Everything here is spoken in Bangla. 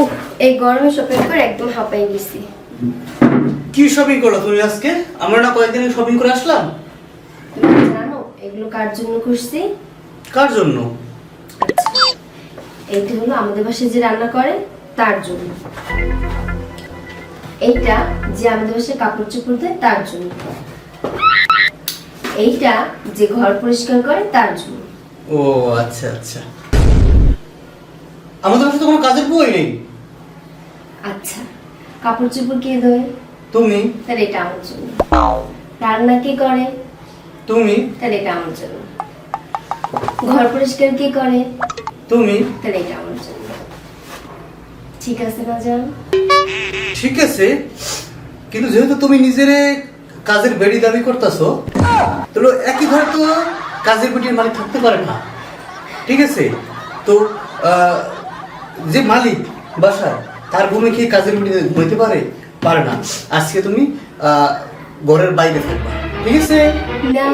উফ, এই গরমে শপিং করে একদম হাঁপাই গেছি। কি শপিং করলো তুমি আজকে? আমরা না কয়েকদিন শপিং করে আসলাম। তুমি জানো এগুলো কার জন্য করছি? কার জন্য? এইটা হলো আমাদের বাসায় যে রান্না করে তার জন্য। এইটা যে আমাদের বাসায় কাপড় চোপড় দেয় তার জন্য। এইটা যে ঘর পরিষ্কার করে তার জন্য। ও আচ্ছা আচ্ছা। আমাদের বাসায় তো কোনো কাজের বই নেই। আচ্ছা, কাপড় চোপড় কে ধোয়? তুমি। তাহলে এটা আমার জন্য। রান্না কে করে? তুমি। তাহলে এটা আমার জন্য। ঘর পরিষ্কার কে করে? তুমি। তাহলে এটা আমার জন্য। ঠিক আছে না জান? ঠিক আছে, কিন্তু যেহেতু তুমি নিজেরে কাজের বেড়ি দাবি করতেছো, তাহলে একই ঘরে তো কাজের বেটির মালিক থাকতে পারে না। ঠিক আছে, তো যে মালিক বাসার তার রুমে কি কাজের বেটি ঘুমাইতে পারে? পারে না। আজকে তুমি ঘরের বাইরে থাকবা, ঠিক আছে? না।